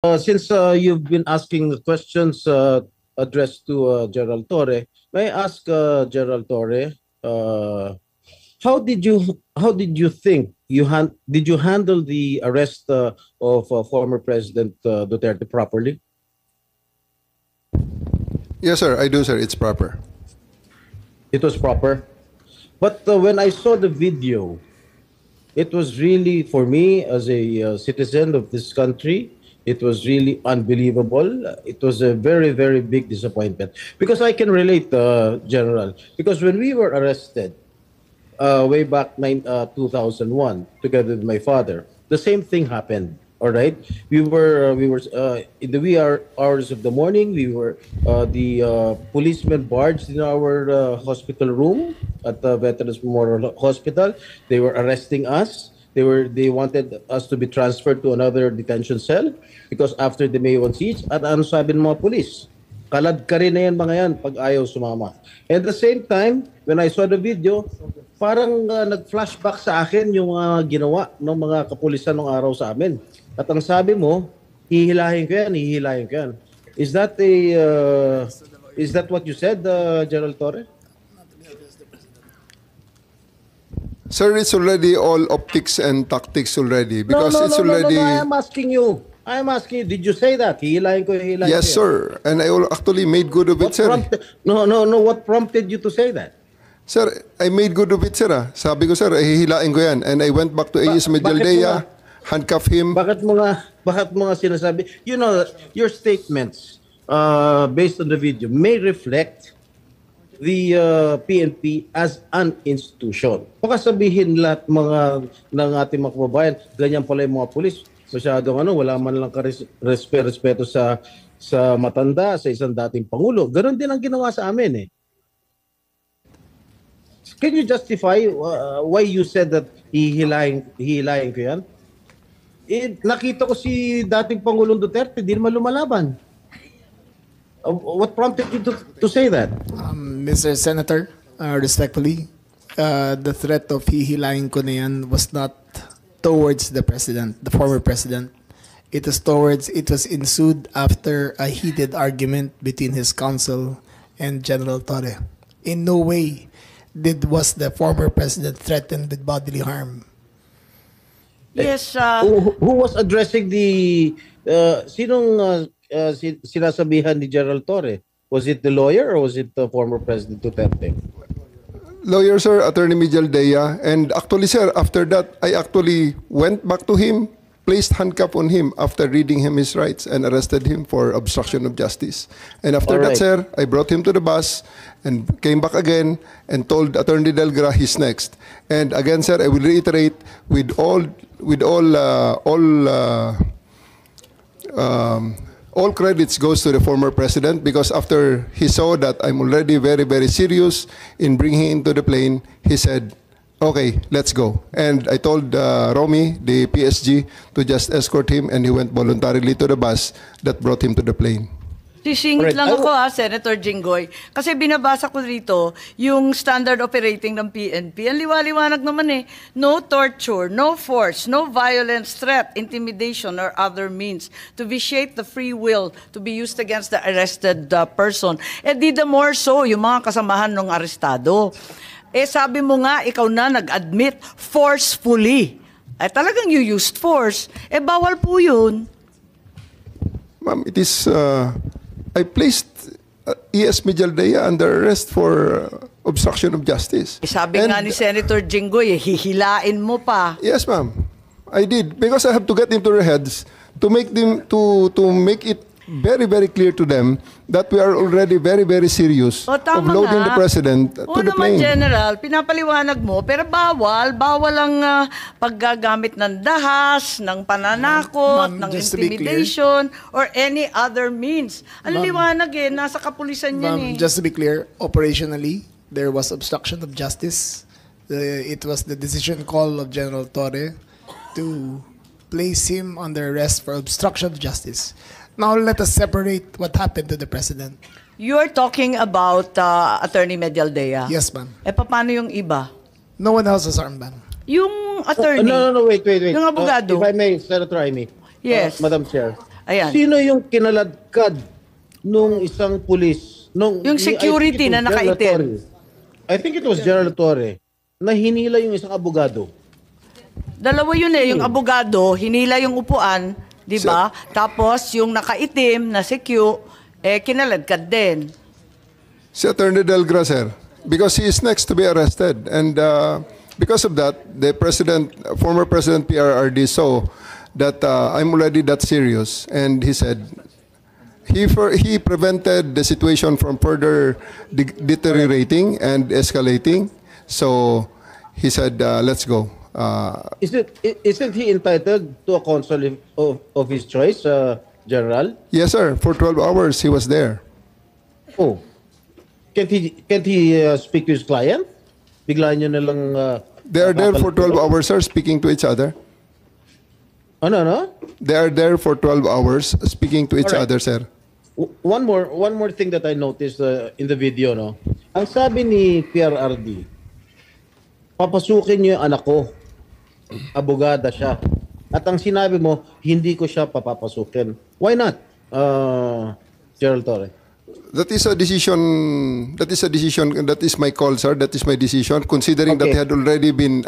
Since you've been asking the questions addressed to Gerald Torre, may I ask Gerald Torre, how did you think did you handle the arrest of former President Duterte properly? Yes, sir. I do, sir. It's proper. It was proper. But when I saw the video, it was really, for me as a citizen of this country, it was really unbelievable. It was a very, very big disappointment because I can relate, General. Because when we were arrested way back 2001, together with my father, the same thing happened. All right, we were in the wee hours of the morning. We were the policemen barged in our hospital room at the Veterans Memorial Hospital. They were arresting us. They wanted us to be transferred to another detention cell because after the May 1 siege, at ano sabi ng mga police? Kalad ka rin na yan mga yan pag ayaw sumama. At the same time, when I saw the video, parang nag-flashback sa akin yung ginawa ng mga kapulisan ng araw sa amin. At ang sabi mo, hihilahin ko yan, hihilahin ko yan. Is that what you said, Gerald Torre? Sir, it's already all optics and tactics already because it's already. No, I am asking you. Did you say that? Hihilahin ko, hihilahin ko. Yes, sir. And I actually made good of it, sir. No. What prompted you to say that? Sir, I made good of it, sir. Sabi ko, sir, hihilain ko yan. And I went back to AS Medialdea, handcuff him. Bakit mo nga sinasabi? You know, your statements based on the video may reflect the PNP as an institution. Baka sabihin lahat ng ating mga kababayan, ganyan pala yung mga pulis. Masyadong wala man lang respeto sa matanda, sa isang dating pangulo. Ganon din ang ginawa sa amin eh. Can you justify why you said that hihilahin ko yan? Nakita ko si dating Pangulong Duterte, di naman lumalaban. What prompted you to say that? Mr. Senator, respectfully, the threat of hihilahin ko na yan was not towards the president, the former president. It was ensued after a heated argument between his counsel and General Torre. In no way was the former president threatened with bodily harm. Yes. Who was addressing the sinasabihan ni General Torre? Was it the lawyer or was it the former President Duterte? Lawyer, sir, Attorney Medialdea. And actually, sir, after that, I actually went back to him, placed handcuff on him after reading him his rights and arrested him for obstruction of justice. And after that, sir, I brought him to the bus and came back again and told Attorney Delgra he's next. And again, sir, I will reiterate all credits goes to the former president because after he saw that I'm already very, very serious in bringing him to the plane, he said, okay, let's go. And I told Romy, the PSG, to just escort him, and he went voluntarily to the bus that brought him to the plane. Sisingit lang ako Senator Jinggoy. Kasi binabasa ko rito yung standard operating ng PNP. Ang liwaliwanag naman eh. No torture, no force, no violence, threat, intimidation, or other means to vitiate the free will to be used against the arrested person. Di the more so, yung mga kasamahan ng arestado. Sabi mo nga, ikaw na nag-admit forcefully. Talagang you used force. Bawal po yun. Ma'am, it is... I placed ES Medialdea under arrest for obstruction of justice. Sabi nga ni Senator Jinggoy, hihilain mo pa. Yes, ma'am. I did because I have to get into their heads to make them to make it very, very clear to them that we are already very, very serious of loading the president to the plane. General, pinapaliwanag mo, pero bawal ang paggagamit ng dahas, ng pananakot, ng intimidation, or any other means. Ang liwanag nasa kapulisan yan Just to be clear, operationally, there was obstruction of justice. It was the decision call of General Torre to place him under arrest for obstruction of justice. Now let us separate what happened to the president. You are talking about Attorney Medialdea? Yes, ma'am. Paano yung iba? No one else has armband. Yung attorney? No, wait. Yung abogado? If I may, Senator Amy. Yes. Madam Chair. Ayan. Sino yung kinaladkad nung isang pulis? Yung security na nakaitim. I think it was General Torre na hinila yung isang abogado. Dalawa yun yung abogado, hinila yung upuan, di ba? Tapos yung nakaitim na si Q, kinaladkad din. Si Attorney Delgra, sir, because he is next to be arrested. And because of that, the former President PRRD saw that I'm already that serious. And he said, he prevented the situation from further deteriorating and escalating. So he said, let's go. Isn't he entitled to a counsel of his choice, General? Yes, sir. For 12 hours, he was there. Oh. Can't he speak to his client? Bigla niyo na lang... They are there for 12 hours, sir, speaking to each other. Ano? They are there for 12 hours, speaking to each Alright. other, sir. One more thing that I noticed in the video, no? Ang sabi ni PRRD, papasukin niyo yung anak ko. Abogada siya. At ang sinabi mo, hindi ko siya papapasukin. Why not, Gerald Torre? That is a decision. That is my call, sir. That is my decision. Considering that Okay. he had already been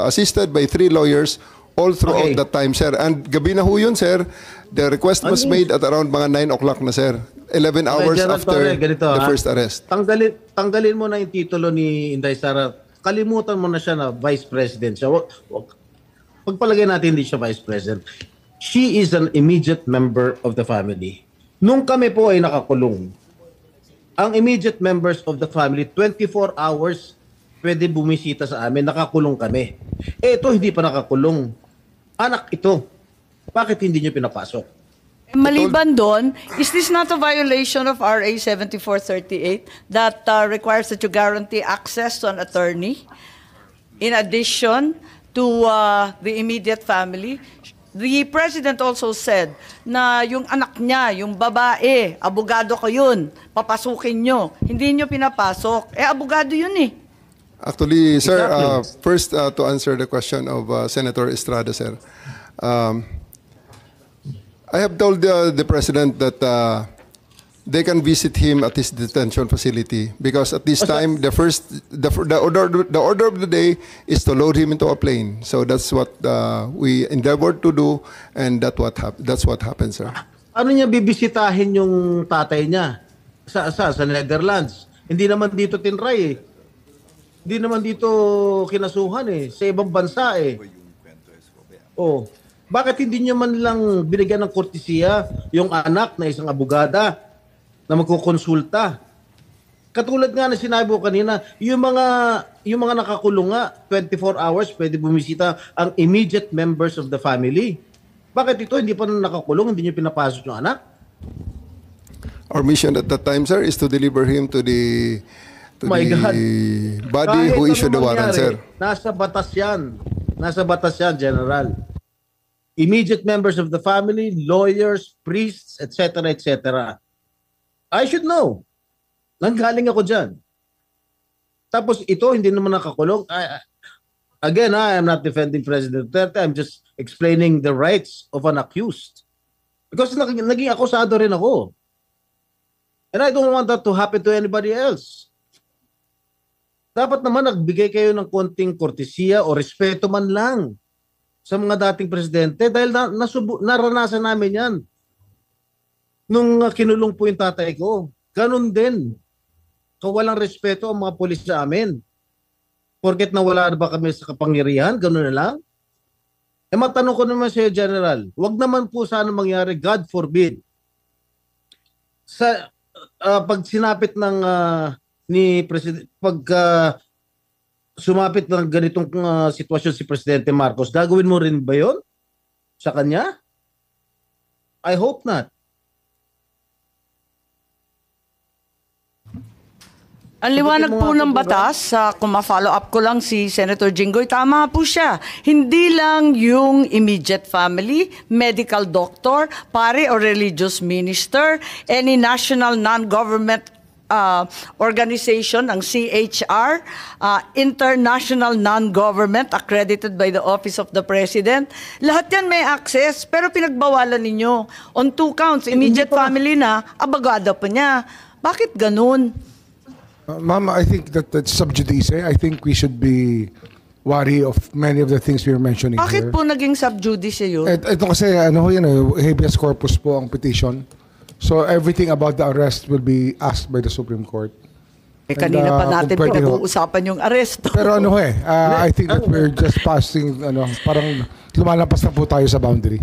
assisted by 3 lawyers all throughout Okay. that time, sir. And gabi na ho yun, sir. The request was made at around mga 9 o'clock na, sir. 11 hours Gerald after Torre, ganito, the ha? first arrest. Tanggalin mo na yung titulo ni Inday Sara. Kalimutan mo na siya na Vice President siya. Pagpalagay natin hindi siya Vice President. She is an immediate member of the family. Nung kami po ay nakakulong, ang immediate members of the family, 24 hours pwede bumisita sa amin, nakakulong kami. Ito hindi pa nakakulong. Anak ito. Bakit hindi niyo pinapasok? Maliban doon, is this not a violation of RA 7438 that requires that you guarantee access to an attorney in addition to the immediate family? The President also said na yung anak niya, yung babae, abogado ko yun, papasukin nyo. Hindi nyo pinapasok. Abogado yun eh. Actually, sir, Exactly. first to answer the question of Senator Estrada, sir. I have told the President that they can visit him at his detention facility because at this time the order of the day is to load him into a plane. So that's what we endeavored to do, and that's what happened, sir. Ano niya bibisitahin yung tatay niya sa Netherlands? Hindi naman dito tinray eh. Hindi naman dito kinasuhan eh. Sa ibang bansa eh. Oh, bakit hindi niyo man lang binigyan ng kortesiya yung anak na isang abogada na magkukonsulta? Katulad nga na sinabi ko kanina, yung mga nakakulong nga, 24 hours pwede bumisita ang immediate members of the family. Bakit ito hindi pa nakakulong, hindi niyo pinapasok yung anak? Our mission at that time, sir, is to deliver him to the My God. body Kahit who issued the ano warrant, mangyari, sir. Nasa batas yan. Nasa batas yan, General. Immediate members of the family, lawyers, priests, etc., etc. I should know. Nanggaling ako dyan. Tapos ito, hindi naman nakakulong. Again, I am not defending President Duterte. I'm just explaining the rights of an accused. Because naging akusado rin ako. And I don't want that to happen to anybody else. Dapat naman nagbigay kayo ng konting kortesiya o respeto man lang sa mga dating presidente dahil naranasan namin yan. Nung kinulong po yung tatay ko, ganun din. Kawalang respeto ang mga pulis sa amin. Porket nawala na ba kami sa kapangyarihan, ganun na lang. Matanong ko naman sa iyo, General, wag naman po sana mangyari, God forbid, sa pag sinapit ng ni President, pag sumapit ng ganitong sitwasyon si Presidente Marcos, gagawin mo rin ba yon sa kanya? I hope not. Ang liwanag po ng batas, kung ma-follow up ko lang si Senator Jinggoy, tama po siya. Hindi lang yung immediate family, medical doctor, pare or religious minister, any national non-government organization, ang CHR, international non-government accredited by the Office of the President. Lahat yan may access, pero pinagbawalan ninyo. On 2 counts, immediate family na, abogado pa niya. Bakit ganun? Ma'am, I think that's sub judice. I think we should be wary of many of the things we were mentioning Bakit here. po naging sub judice yun? Ito kasi, habeas corpus po ang petition. So everything about the arrest will be asked by the Supreme Court. Kanina pa natin kung pwede ho. pinag-uusapan yung aresto. Pero I think that we're just passing, parang lumalampas na po tayo sa boundary.